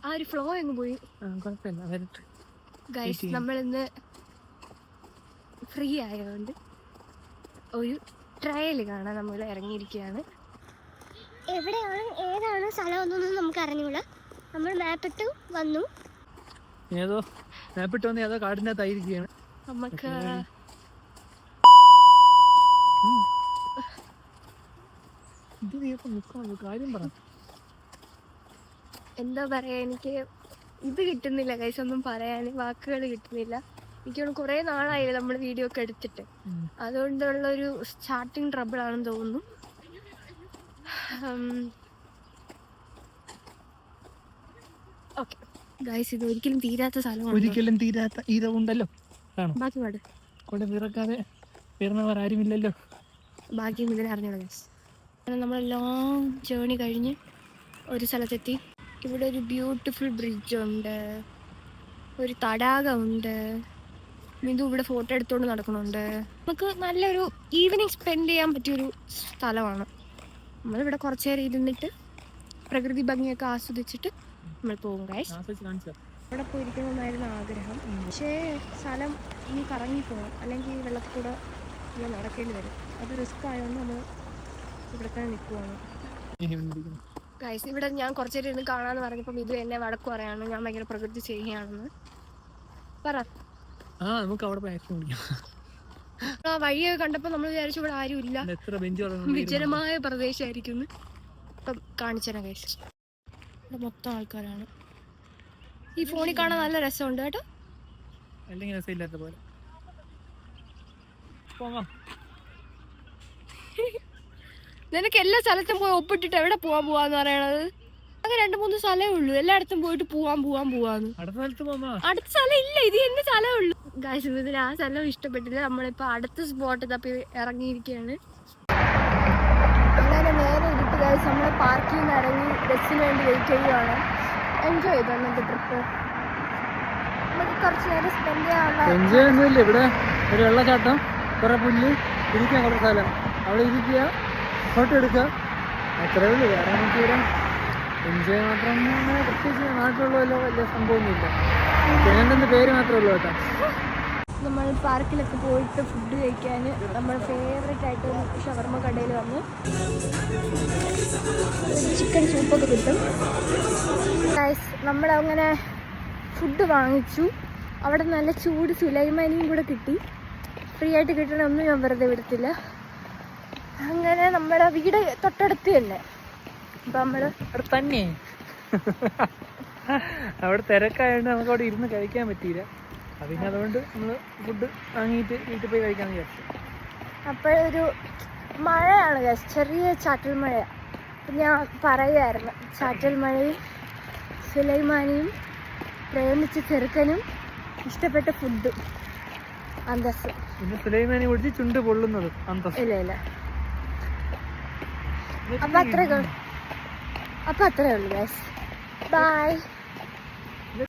ആ ഒരു ഫ്ലോ അങ്ങ് പോയി. ഗൈസ് നമ്മളിന്ന് ഫ്രീ ആയതുകൊണ്ട് ഒരു ട്രയൽ കാണാൻ നമ്മൾ ഇറങ്ങിയിരിക്കുകയാണ്. എവിടെയാണ് ഏതാണ് സ്ഥലമൊന്നും നമുക്ക് അറിഞ്ഞൂടാ. നമ്മൾ മാപ്പിട്ട് വന്നു. ഏതോ മാപ്പിട്ട് വന്ന് ഏതോ കാടിനകത്തായിരിക്കുകയാണ്. നമുക്ക് എന്താ പറയാ, എനിക്ക് ഇത് കിട്ടുന്നില്ല ഗൈസ്, ഒന്നും പറയാൻ വാക്കുകൾ കിട്ടുന്നില്ല. എനിക്ക് കുറെ നാളായില്ല നമ്മൾ വീഡിയോ ഒക്കെ എടുത്തിട്ട്, അതുകൊണ്ടുള്ളൊരു സ്റ്റാർട്ടിങ് ട്രബിൾ ആണെന്ന് തോന്നുന്നു. ഓക്കെ ഗൈസ്, ഇത് ഒരിക്കലും തീരാത്ത സ്ഥലമാണ്. ഒരിക്കലും തീരാത്ത ഇതുണ്ടല്ലോ. ബാക്കി പാട് അവിടെ പിറക്കാതെ പിറന്നവർ ആരുമില്ലല്ലോ. ബാക്കിയും ഇതിനെ അറിഞ്ഞോളൂ ഗൈസ്. നമ്മൾ ലോങ് ജേർണി കഴിഞ്ഞ് ഒരു സ്ഥലത്തെത്തി. ഇവിടെ ഒരു ബ്യൂട്ടിഫുൾ ബ്രിഡ്ജ് ഉണ്ട്, ഒരു തടാകമുണ്ട്. മിതു ഇവിടെ ഫോട്ടോ എടുത്തുകൊണ്ട് നടക്കുന്നുണ്ട്. നമുക്ക് നല്ലൊരു ഈവനിങ് സ്പെൻഡ് ചെയ്യാൻ പറ്റിയൊരു സ്ഥലമാണ്. നമ്മളിവിടെ കുറച്ച് നേരം ഇരുന്നിട്ട് പ്രകൃതി ഭംഗിയൊക്കെ ആസ്വദിച്ചിട്ട് നമ്മൾ പോകും ഗൈസ്. ഇവിടെ പോയിരിക്കണമെന്നായിരുന്നു ആഗ്രഹം. പക്ഷേ സ്ഥലം ഇനി കറങ്ങിപ്പോകും, അല്ലെങ്കിൽ വെള്ളത്തിൽ കൂടെ ഇങ്ങനെ നടക്കേണ്ടി വരും. അത് റിസ്ക് ആയതുകൊണ്ട് നമ്മൾ ഇവിടെ തന്നെ നിൽക്കുവാണ് ഗൈസ്. ഇവിടെ ഞാൻ കുറച്ച് നേരം ഇരുന്ന് കാണാമെന്ന് പറഞ്ഞപ്പോൾ ഇത് എന്നെ വഴക്ക് പറയാണ്, ഞാൻ ഭയങ്കര പ്രകൃതി ചെയ്യുകയാണെന്ന് പറ. വഴിയൊക്കെ കണ്ടപ്പോൾ നമ്മൾ വിചാരിച്ചു ഇവിടെ ആരും ഇല്ല, വിജനമായ പ്രദേശമായിരിക്കും. ഇപ്പം കാണിച്ചുതരാം ഗൈസ്. ഇവിടെ മൊത്തം ആൾക്കാരാണ്. ഈ ഫോണിൽ കാണാൻ നല്ല രസമുണ്ട് കേട്ടോ. നിനക്ക് എല്ലാ സ്ഥലത്തും പോയി ഒപ്പിട്ടിട്ട് എവിടെ പോവാന്ന് പറയണത്? അങ്ങനെ 2-3 സ്ഥലമേ ഉള്ളൂ. എല്ലായിടത്തും പോയിട്ട് പോവാന്ന്. അടുത്ത സ്ഥലം ഇല്ല, ഇത് എന്റെ സ്ഥലമേ ഉള്ളൂ ഗൈസ്. ഇതിന് ആ സ്ഥലം ഇഷ്ടപ്പെട്ടില്ല. നമ്മളിപ്പോ അടുത്ത സ്പോട്ട് തപ്പി ഇറങ്ങിയിരിക്കുകയാണ്. അങ്ങനെ നേരെ ഇരിട്ട് ഗൈസ്, നമ്മൾ പാർക്കിൽ നിന്ന് ഇറങ്ങി ബസ്സിന് വേണ്ടി വെയിറ്റ് ചെയ്യുവാണ്. എൻജോയ് ചെയ്തു അന്നത്തെ ട്രിപ്പ്. നമുക്ക് കുറച്ച് നേരം സ്പെൻഡ് ചെയ്യാനുള്ള ഇവിടെ ഒരു വെള്ളച്ചാട്ടം, കുറെ പുല്ല്, ഇരിക്കാൻ കുറച്ച് സ്ഥലം, അവിടെ ഇരിക്കുക, ഫോട്ടോ എടുക്കുക, അത്രേ ഉള്ളൂ. വേറെ നമുക്ക് ഇവിടെ എൻജോയ് മാത്രം പ്രത്യേകിച്ച് നാട്ടിലുള്ളതല്ലോ വലിയ സംഭവമൊന്നുമില്ല. ജനന്റെ പേര് മാത്രമേ ഉള്ളൂ കേട്ടോ. നമ്മൾ പാർക്കിലൊക്കെ പോയിട്ട് ഫുഡ് കഴിക്കാൻ നമ്മൾ ഫേവറേറ്റ് ആയിട്ട് ഷവർമ്മ കടയിൽ വന്ന് ചിക്കൻ സൂപ്പൊക്കെ കിട്ടും. നമ്മളങ്ങനെ ഫുഡ് വാങ്ങിച്ചു. അവിടെ നല്ല ചൂട് സുലൈമാനിയും കൂടെ കിട്ടി. ഫ്രീ ആയിട്ട് കിട്ടണമൊന്നും ഞാൻ വെറുതെ വിടത്തില്ല. അങ്ങനെ നമ്മുടെ വീട് തൊട്ടടുത്ത് തന്നെ. അപ്പം നമ്മൾ അവിടെ തന്നെ അവിടെ തിരക്കായതുകൊണ്ട് നമുക്ക് അവിടെ ഇരുന്ന് കഴിക്കാൻ പറ്റിയില്ല. പിന്നെ അതുകൊണ്ട് നമ്മൾ ഫുഡ് വാങ്ങിയിട്ട് വീട്ടിൽ പോയി കഴിക്കാമെന്ന് വിചാരിച്ചു. അപ്പോഴൊരു മഴയാണ് ഗൈസ്, ചെറിയ ചാറ്റൽ മഴ. ഞാൻ പറയുമായിരുന്നു, ചാറ്റൽ മഴയും സുലൈമാനിയും പ്രേമിച്ച ചെറുക്കനും ഇഷ്ടപ്പെട്ട ഫുഡും അന്തസ്. പിന്നെ സുലൈമാനി കുടിച്ച് ചുണ്ട് പൊള്ളുന്നത് അന്തസ്. ഇല്ല അപ്പം അത്രേ ഉള്ളൂ ഗൈസ്. ബൈ.